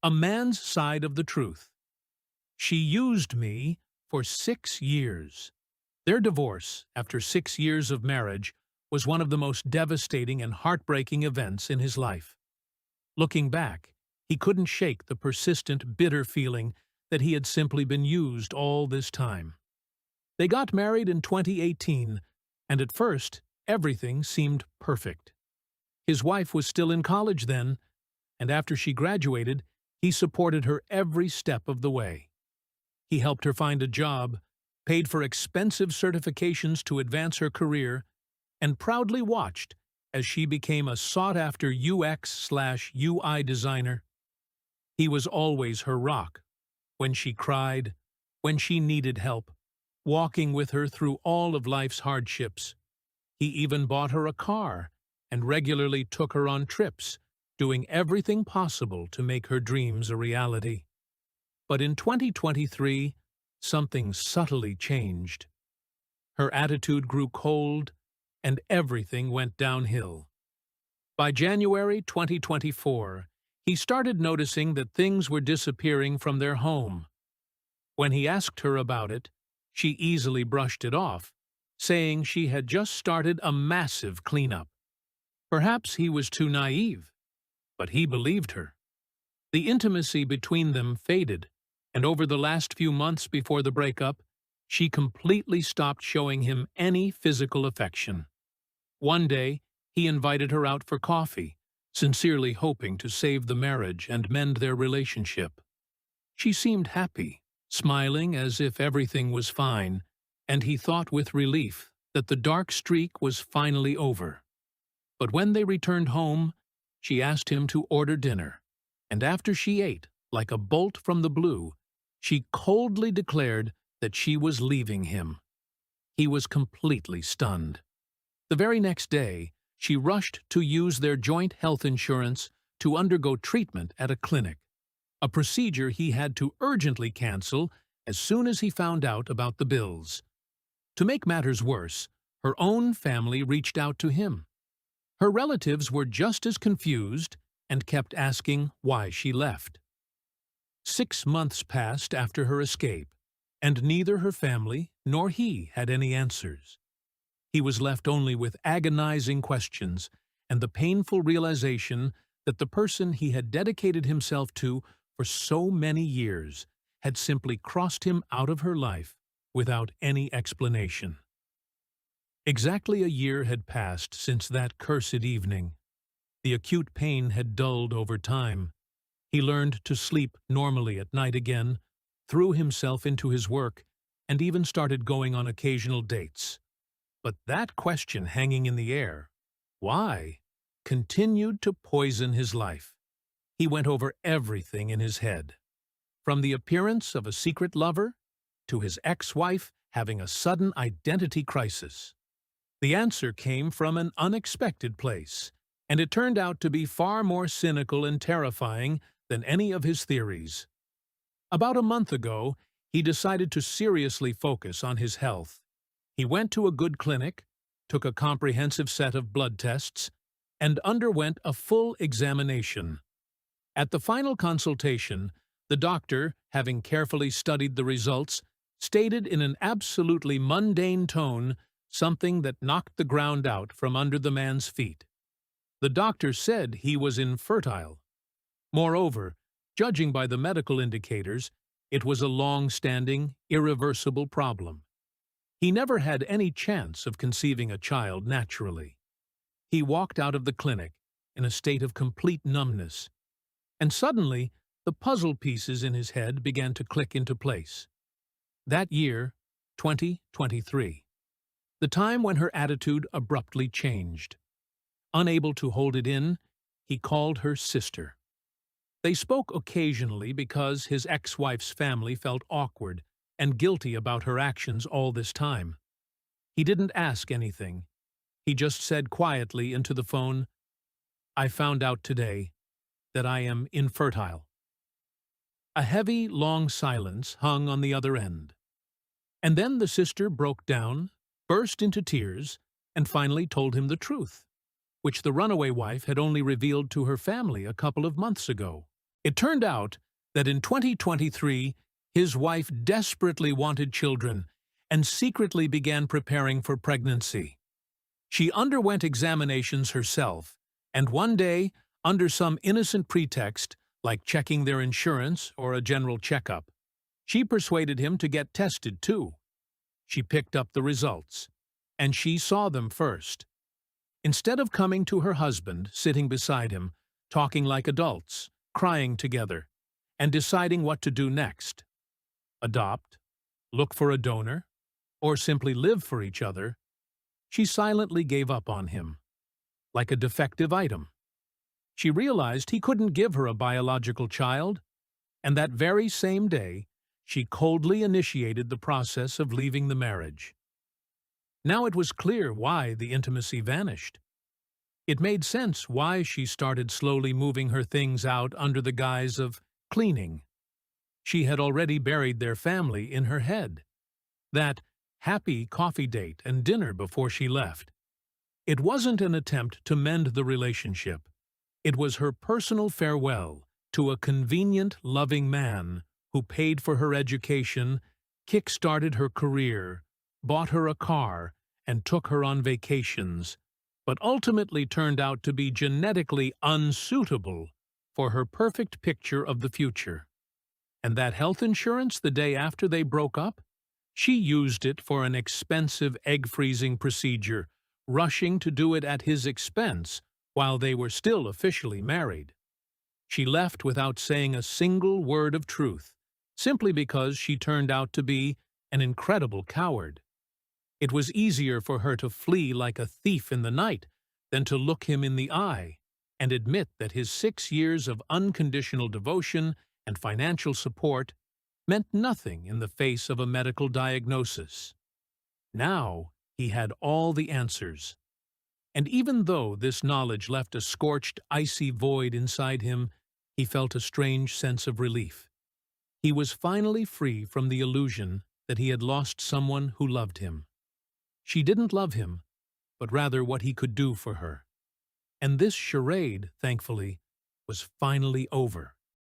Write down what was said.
A man's side of the truth. She used me for 6 years. Their divorce, after 6 years of marriage, was one of the most devastating and heartbreaking events in his life. Looking back, he couldn't shake the persistent, bitter feeling that he had simply been used all this time. They got married in 2018, and at first, everything seemed perfect. His wife was still in college then, and after she graduated, he supported her every step of the way. He helped her find a job, paid for expensive certifications to advance her career, and proudly watched as she became a sought-after UX/UI designer. He was always her rock, when she cried, when she needed help, walking with her through all of life's hardships. He even bought her a car and regularly took her on trips, doing everything possible to make her dreams a reality. But in 2023, something subtly changed. Her attitude grew cold, and everything went downhill. By January 2024, he started noticing that things were disappearing from their home. When he asked her about it, she easily brushed it off, saying she had just started a massive cleanup. Perhaps he was too naive, but he believed her. The intimacy between them faded, and over the last few months before the breakup, she completely stopped showing him any physical affection. One day, he invited her out for coffee, sincerely hoping to save the marriage and mend their relationship. She seemed happy, smiling as if everything was fine, and he thought with relief that the dark streak was finally over. But when they returned home, she asked him to order dinner, and after she ate, like a bolt from the blue, she coldly declared that she was leaving him. He was completely stunned. The very next day, she rushed to use their joint health insurance to undergo treatment at a clinic, a procedure he had to urgently cancel as soon as he found out about the bills. To make matters worse, her own family reached out to him. Her relatives were just as confused and kept asking why she left. 6 months passed after her escape, and neither her family nor he had any answers. He was left only with agonizing questions and the painful realization that the person he had dedicated himself to for so many years had simply crossed him out of her life without any explanation. Exactly a year had passed since that cursed evening. The acute pain had dulled over time. He learned to sleep normally at night again, threw himself into his work, and even started going on occasional dates. But that question hanging in the air, why, continued to poison his life. He went over everything in his head, from the appearance of a secret lover to his ex-wife having a sudden identity crisis. The answer came from an unexpected place, and it turned out to be far more cynical and terrifying than any of his theories. About a month ago, he decided to seriously focus on his health. He went to a good clinic, took a comprehensive set of blood tests, and underwent a full examination. At the final consultation, the doctor, having carefully studied the results, stated in an absolutely mundane tone something that knocked the ground out from under the man's feet. The doctor said he was infertile. Moreover, judging by the medical indicators, it was a long-standing, irreversible problem. He never had any chance of conceiving a child naturally. He walked out of the clinic in a state of complete numbness, and suddenly the puzzle pieces in his head began to click into place. That year, 2023, the time when her attitude abruptly changed. Unable to hold it in, he called her sister. They spoke occasionally because his ex-wife's family felt awkward and guilty about her actions all this time. He didn't ask anything. He just said quietly into the phone, "I found out today that I am infertile." A heavy, long silence hung on the other end. And then the sister broke down, burst into tears, and finally told him the truth, which the runaway wife had only revealed to her family a couple of months ago. It turned out that in 2023, his wife desperately wanted children and secretly began preparing for pregnancy. She underwent examinations herself, and one day, under some innocent pretext, like checking their insurance or a general checkup, she persuaded him to get tested too. She picked up the results, and she saw them first. Instead of coming to her husband, sitting beside him, talking like adults, crying together, and deciding what to do next, adopt, look for a donor, or simply live for each other, she silently gave up on him, like a defective item. She realized he couldn't give her a biological child, and that very same day, she coldly initiated the process of leaving the marriage. Now it was clear why the intimacy vanished. It made sense why she started slowly moving her things out under the guise of cleaning. She had already buried their family in her head. That happy coffee date and dinner before she left. It wasn't an attempt to mend the relationship. It was her personal farewell to a convenient, loving man who paid for her education, kick-started her career, bought her a car, and took her on vacations, but ultimately turned out to be genetically unsuitable for her perfect picture of the future. And that health insurance the day after they broke up? She used it for an expensive egg-freezing procedure, rushing to do it at his expense while they were still officially married. She left without saying a single word of truth, simply because she turned out to be an incredible coward. It was easier for her to flee like a thief in the night than to look him in the eye and admit that his 6 years of unconditional devotion and financial support meant nothing in the face of a medical diagnosis. Now he had all the answers. And even though this knowledge left a scorched, icy void inside him, he felt a strange sense of relief. He was finally free from the illusion that he had lost someone who loved him. She didn't love him, but rather what he could do for her. And this charade, thankfully, was finally over.